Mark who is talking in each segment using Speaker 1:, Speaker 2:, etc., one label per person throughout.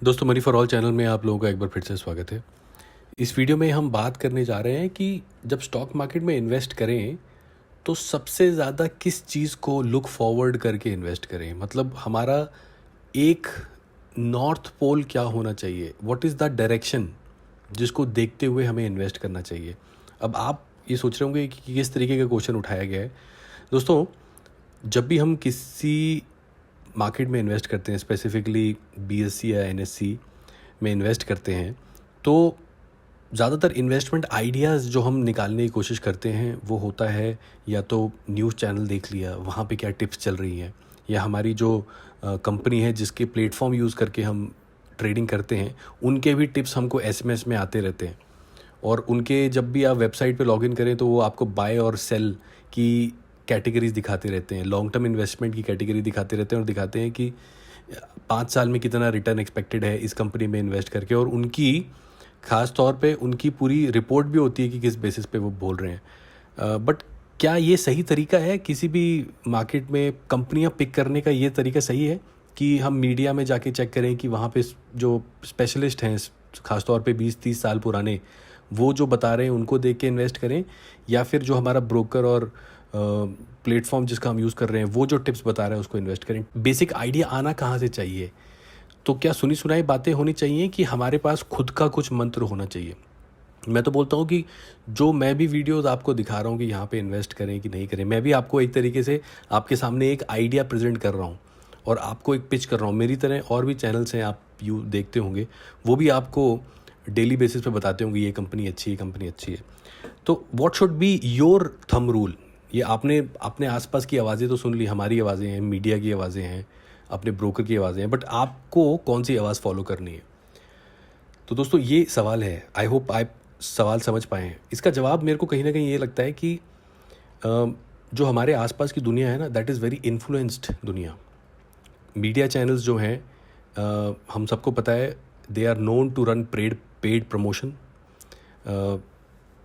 Speaker 1: दोस्तों, money for all channel में आप लोगों का एक बार फिर से स्वागत है। इस वीडियो में हम बात करने जा रहे हैं कि जब स्टॉक मार्केट में इन्वेस्ट करें तो सबसे ज़्यादा किस चीज़ को लुक फॉरवर्ड करके इन्वेस्ट करें। मतलब हमारा एक नॉर्थ पोल क्या होना चाहिए, व्हाट इज़ द डायरेक्शन जिसको देखते हुए हमें इन्वेस्ट करना चाहिए। अब आप ये सोच रहे होंगे कि किस तरीके का क्वेश्चन उठाया गया है। दोस्तों, जब भी हम किसी मार्केट में इन्वेस्ट करते हैं, स्पेसिफिकली बीएससी या एनएससी में इन्वेस्ट करते हैं, तो ज़्यादातर इन्वेस्टमेंट आइडियाज़ जो हम निकालने की कोशिश करते हैं वो होता है या तो न्यूज़ चैनल देख लिया, वहाँ पे क्या टिप्स चल रही हैं, या हमारी जो कंपनी है जिसके प्लेटफॉर्म यूज़ करके हम ट्रेडिंग करते हैं उनके भी टिप्स हमको एसएमएस में आते रहते हैं। और उनके जब भी आप वेबसाइट पे लॉगिन करें तो वो आपको बाय और सेल की कैटेगरीज दिखाते रहते हैं, लॉन्ग टर्म इन्वेस्टमेंट की कैटेगरी दिखाते रहते हैं और दिखाते हैं कि 5 साल में कितना रिटर्न एक्सपेक्टेड है इस कंपनी में इन्वेस्ट करके। और उनकी ख़ास तौर पे उनकी पूरी रिपोर्ट भी होती है कि किस बेसिस पे वो बोल रहे हैं। बट क्या ये सही तरीका है किसी भी मार्केट में कंपनियां पिक करने का? ये तरीका सही है कि हम मीडिया में जाके चेक करें कि वहाँ पे जो स्पेशलिस्ट हैं, ख़ास तौर पे 20-30 साल पुराने, वो जो बता रहे हैं उनको देख के इन्वेस्ट करें, या फिर जो हमारा ब्रोकर और प्लेटफॉर्म जिसका हम यूज़ कर रहे हैं वो जो टिप्स बता रहे हैं उसको इन्वेस्ट करें? बेसिक आइडिया आना कहाँ से चाहिए? तो क्या सुनी सुनाई बातें होनी चाहिए कि हमारे पास खुद का कुछ मंत्र होना चाहिए? मैं तो बोलता हूँ कि जो मैं भी वीडियोस आपको दिखा रहा हूँ कि यहाँ पे इन्वेस्ट करें कि नहीं करें, मैं भी आपको एक तरीके से आपके सामने एक आइडिया प्रेजेंट कर रहा हूँ और आपको एक पिच कर रहा हूँ। मेरी तरह और भी चैनल्स हैं, आप यू देखते होंगे, वो भी आपको डेली बेसिस पे बताते होंगे ये कंपनी अच्छी है, कंपनी अच्छी है। तो what should be your thumb rule? ये आपने अपने आसपास की आवाज़ें तो सुन ली, हमारी आवाज़ें हैं, मीडिया की आवाज़ें हैं, अपने ब्रोकर की आवाज़ें हैं, बट आपको कौन सी आवाज़ फॉलो करनी है? तो दोस्तों, ये सवाल है। आई होप आप सवाल समझ पाए हैं। इसका जवाब मेरे को कहीं ना कहीं ये लगता है कि जो हमारे आसपास की दुनिया है ना, दैट इज़ वेरी इन्फ्लुएंस्ड दुनिया। मीडिया चैनल्स जो हैं, हम सबको पता है, they are known to run paid promotion.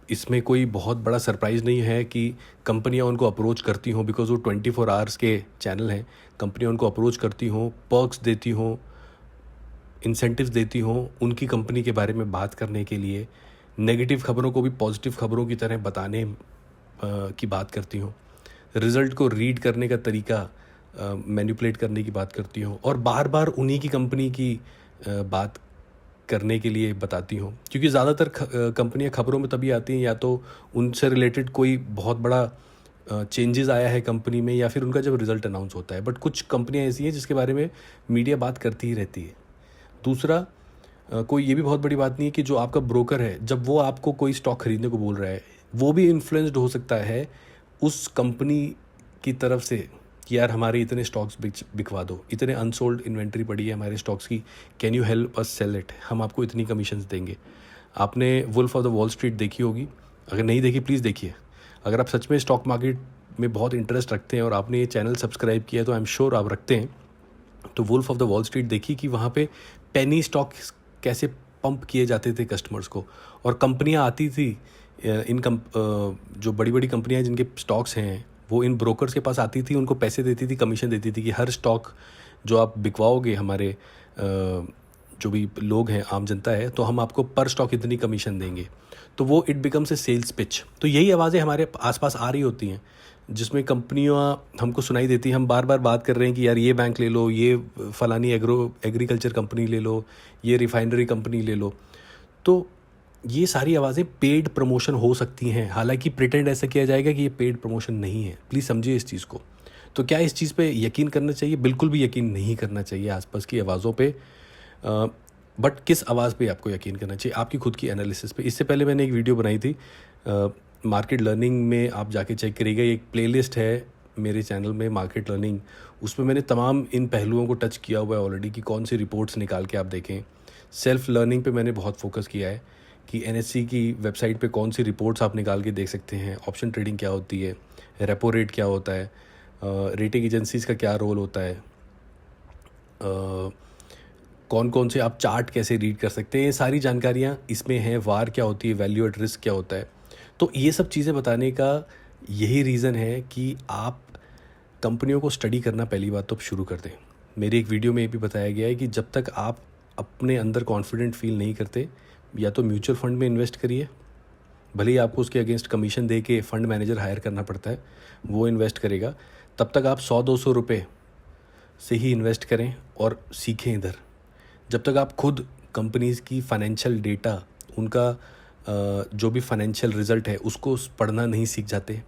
Speaker 1: इसमें कोई बहुत बड़ा सरप्राइज़ नहीं है कि कंपनियां उनको अप्रोच करती हों, बिकॉज वो 24 आवर्स के चैनल हैं। कंपनियां उनको अप्रोच करती हों, पर्क्स देती हों, इंसेंटिव्स देती हों उनकी कंपनी के बारे में बात करने के लिए, नेगेटिव खबरों को भी पॉजिटिव खबरों की तरह बताने की बात करती हों, रिज़ल्ट को रीड करने का तरीका मैनिपुलेट करने की बात करती हों, और बार बार उन्हीं की कंपनी की बात करने के लिए बताती हूँ। क्योंकि ज़्यादातर कंपनियां खबरों में तभी आती हैं या तो उनसे रिलेटेड कोई बहुत बड़ा चेंजेस आया है कंपनी में, या फिर उनका जब रिज़ल्ट अनाउंस होता है। बट कुछ कंपनियां ऐसी हैं जिसके बारे में मीडिया बात करती ही रहती है। दूसरा, कोई ये भी बहुत बड़ी बात नहीं है कि जो आपका ब्रोकर है, जब वो आपको कोई स्टॉक खरीदने को बोल रहा है, वो भी इन्फ्लुएंस्ड हो सकता है उस कंपनी की तरफ से कि यार हमारे इतने स्टॉक्स बिकवा दो, इतने अनसोल्ड इन्वेंट्री पड़ी है हमारे स्टॉक्स की, can you help us sell it, हम आपको इतनी कमीशंस देंगे। आपने Wolf of the Wall Street देखी होगी, अगर नहीं देखी प्लीज़ देखिए। अगर आप सच में स्टॉक मार्केट में बहुत इंटरेस्ट रखते हैं और आपने ये चैनल सब्सक्राइब किया है, तो आई एम श्योर आप रखते हैं, तो Wolf of the Wall Street देखिए कि वहाँ पे पेनी स्टॉक कैसे पंप किए जाते थे कस्टमर्स को, और कंपनियाँ आती थी, जो बड़ी बड़ी कंपनियाँ जिनके स्टॉक्स हैं वो इन ब्रोकर्स के पास आती थी, उनको पैसे देती थी, कमीशन देती थी कि हर स्टॉक जो आप बिकवाओगे, हमारे जो भी लोग हैं, आम जनता है, तो हम आपको पर स्टॉक इतनी कमीशन देंगे। तो वो it becomes a sales pitch. तो यही आवाज़ें हमारे आसपास आ रही होती हैं जिसमें कंपनियां हमको सुनाई देती हैं। हम बार बार बात कर रहे हैं कि यार ये बैंक ले लो, ये फलानी एग्रीकल्चर कंपनी ले लो, ये रिफाइनरी कंपनी ले लो। तो ये सारी आवाज़ें पेड प्रमोशन हो सकती हैं, हालांकि प्रिटेंड ऐसा किया जाएगा कि ये पेड प्रमोशन नहीं है। प्लीज़ समझिए इस चीज़ को। तो क्या इस चीज़ पे यकीन करना चाहिए? बिल्कुल भी यकीन नहीं करना चाहिए आसपास की आवाज़ों पे। बट किस आवाज़ पे आपको यकीन करना चाहिए? आपकी खुद की एनालिसिस पे। इससे पहले मैंने एक वीडियो बनाई थी मार्केट लर्निंग में, आप जाके चेक करिएगा। एक प्लेलिस्ट है मेरे चैनल में, मार्केट लर्निंग, उसमें मैंने तमाम इन पहलुओं को टच किया हुआ है ऑलरेडी कि कौन सी रिपोर्ट्स निकाल के आप देखें। सेल्फ लर्निंग पे मैंने बहुत फोकस किया है कि एनएससी की वेबसाइट पे कौन सी रिपोर्ट्स आप निकाल के देख सकते हैं, ऑप्शन ट्रेडिंग क्या होती है, रेपो रेट क्या होता है, रेटिंग एजेंसीज़ का क्या रोल होता है, कौन कौन से आप चार्ट कैसे रीड कर सकते हैं, ये सारी जानकारियाँ इसमें हैं। वार क्या होती है, वैल्यू एट रिस्क क्या होता है। तो ये सब चीज़ें बताने का यही रीज़न है कि आप कंपनियों को स्टडी करना पहली बात तो शुरू कर दें। मेरी एक वीडियो में ये भी बताया गया है कि जब तक आप अपने अंदर कॉन्फिडेंट फील नहीं करते, या तो म्यूचुअल फंड में इन्वेस्ट करिए, भले ही आपको उसके अगेंस्ट कमीशन दे के फंड मैनेजर हायर करना पड़ता है, वो इन्वेस्ट करेगा। तब तक आप 100-200 रुपये से ही इन्वेस्ट करें और सीखें इधर। जब तक आप खुद कंपनीज़ की फाइनेंशियल डेटा, उनका जो भी फाइनेंशियल रिज़ल्ट है उसको पढ़ना नहीं सीख जाते,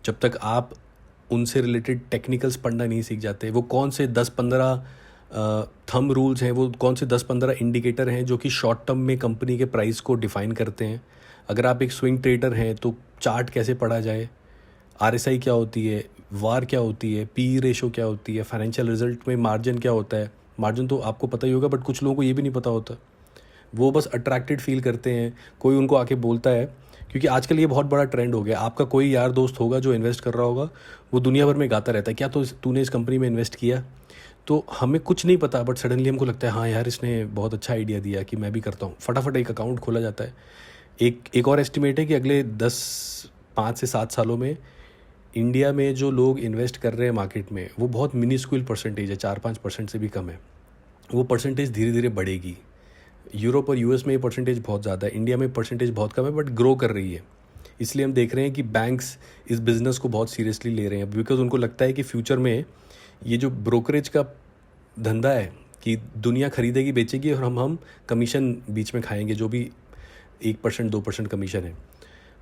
Speaker 1: जब तक आप उनसे रिलेटेड टेक्निकल्स पढ़ना नहीं सीख जाते, वो कौन से 10-15 थंब रूल्स हैं, वो कौन से 10-15 इंडिकेटर हैं जो कि शॉर्ट टर्म में कंपनी के प्राइस को डिफ़ाइन करते हैं। अगर आप एक स्विंग ट्रेडर हैं तो चार्ट कैसे पढ़ा जाए, RSI क्या होती है, वार क्या होती है, PE रेशो क्या होती है, फाइनेंशियल रिजल्ट में मार्जिन क्या होता है। मार्जिन तो आपको पता ही होगा, बट कुछ लोगों को ये भी नहीं पता होता। वो बस अट्रैक्टेड फील करते हैं, कोई उनको आके बोलता है, क्योंकि आजकल ये बहुत बड़ा ट्रेंड हो गया। आपका कोई यार दोस्त होगा जो इन्वेस्ट कर रहा होगा, वो दुनिया भर में गाता रहता है, क्या तो तूने इस कंपनी में इन्वेस्ट किया। तो हमें कुछ नहीं पता, बट सडनली हमको लगता है हाँ यार इसने बहुत अच्छा आइडिया दिया कि मैं भी करता हूँ। फटाफट एक अकाउंट खोला जाता है। एक और एस्टिमेट है कि अगले 5 से 7 सालों में इंडिया में जो लोग इन्वेस्ट कर रहे हैं मार्केट में, वो बहुत मिनिस्क्यूल परसेंटेज है, 4-5% से भी कम है। वो परसेंटेज धीरे धीरे बढ़ेगी। यूरोप और US में ये परसेंटेज बहुत ज़्यादा है, इंडिया में परसेंटेज बहुत कम है, बट ग्रो कर रही है। इसलिए हम देख रहे हैं कि बैंक्स इस बिज़नेस को बहुत सीरियसली ले रहे हैं, बिकॉज उनको लगता है कि फ्यूचर में ये जो ब्रोकरेज का धंधा है कि दुनिया खरीदेगी बेचेगी और हम कमीशन बीच में खाएंगे, जो भी 1% 2% कमीशन है।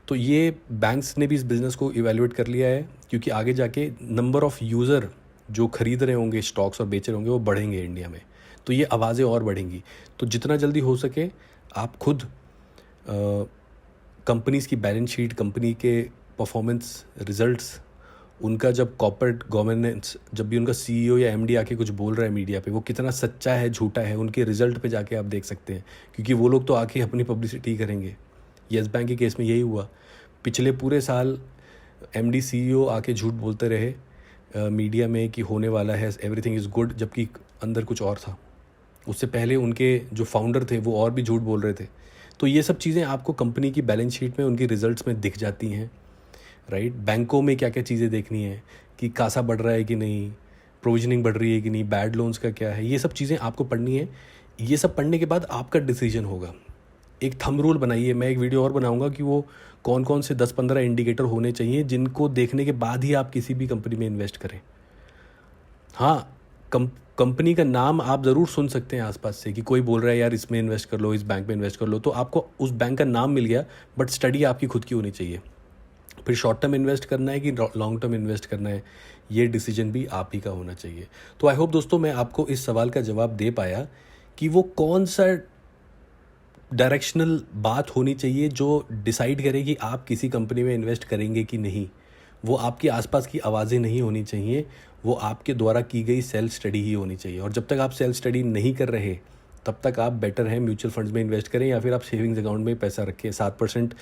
Speaker 1: तो ये बैंक्स ने भी इस बिज़नेस को इवेल्युएट कर लिया है, क्योंकि आगे जाके नंबर ऑफ़ यूज़र जो खरीद रहे होंगे स्टॉक्स और बेच रहे होंगे वो बढ़ेंगे इंडिया में, तो ये आवाज़ें और बढ़ेंगी। तो जितना जल्दी हो सके आप खुद कंपनीज़ की बैलेंस शीट, कंपनी के परफॉर्मेंस रिजल्ट्स, उनका जब कॉर्पोरेट गवर्नेंस, जब भी उनका CEO या MD आके कुछ बोल रहा है मीडिया पे, वो कितना सच्चा है झूठा है, उनके रिजल्ट पे जाके आप देख सकते हैं, क्योंकि वो लोग तो आके अपनी पब्लिसिटी करेंगे। येस बैंक के केस में यही हुआ। पिछले पूरे साल MD CEO आके झूठ बोलते रहे मीडिया में कि होने वाला है, एवरीथिंग इज़ गुड, जबकि अंदर कुछ और था। उससे पहले उनके जो फाउंडर थे वो और भी झूठ बोल रहे थे। तो ये सब चीज़ें आपको कंपनी की बैलेंस शीट में, उनकी रिजल्ट्स में दिख जाती हैं, राइट। बैंकों में क्या क्या चीज़ें देखनी है कि कासा बढ़ रहा है कि नहीं, प्रोविजनिंग बढ़ रही है कि नहीं, बैड लोन्स का क्या है, ये सब चीज़ें आपको पढ़नी है। ये सब पढ़ने के बाद आपका डिसीजन होगा। एक थंब रूल बनाइए, मैं एक वीडियो और बनाऊंगा कि वो कौन कौन से 10-15 इंडिकेटर होने चाहिए जिनको देखने के बाद ही आप किसी भी कंपनी में इन्वेस्ट करें। हाँ, कंपनी का नाम आप ज़रूर सुन सकते हैं आसपास से कि कोई बोल रहा है यार इसमें इन्वेस्ट कर लो, इस बैंक में इन्वेस्ट कर लो, तो आपको उस बैंक का नाम मिल गया, बट स्टडी आपकी खुद की होनी चाहिए। फिर शॉर्ट टर्म इन्वेस्ट करना है कि लॉन्ग टर्म इन्वेस्ट करना है, ये डिसीजन भी आप ही का होना चाहिए। तो आई होप दोस्तों मैं आपको इस सवाल का जवाब दे पाया कि वो कौन सा डायरेक्शनल बात होनी चाहिए जो डिसाइड करे कि आप किसी कंपनी में इन्वेस्ट करेंगे कि नहीं। वो आपके आसपास की आवाज़ें नहीं होनी चाहिए, वो आपके द्वारा की गई सेल्फ स्टडी ही होनी चाहिए। और जब तक आप सेल्फ स्टडी नहीं कर रहे तब तक आप बेटर है म्यूचुअल फंड्स में इन्वेस्ट करें, या फिर आप सेविंग्स अकाउंट में पैसा रखें, 7%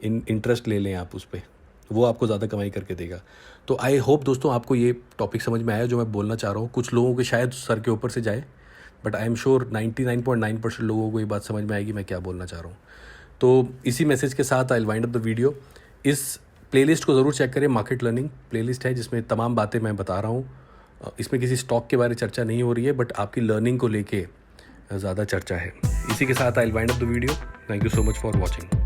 Speaker 1: इंटरेस्ट ले लें आप उस पर, वो आपको ज़्यादा कमाई करके देगा। तो आई होप दोस्तों आपको ये टॉपिक समझ में आया जो मैं बोलना चाह रहा हूँ। कुछ लोगों के शायद सर के ऊपर से जाए, बट आई एम श्योर 99.9% लोगों को ये बात समझ में आएगी मैं क्या बोलना चाह रहा हूँ। तो इसी मैसेज के साथ I will wind up the video. इस प्लेलिस्ट को ज़रूर चेक करें, मार्केट लर्निंग प्लेलिस्ट है जिसमें तमाम बातें मैं बता रहा हूँ। इसमें किसी स्टॉक के बारे में चर्चा नहीं हो रही है, बट आपकी लर्निंग को लेके ज़्यादा चर्चा है। इसी के साथ I will wind up the video. Thank you so much for watching.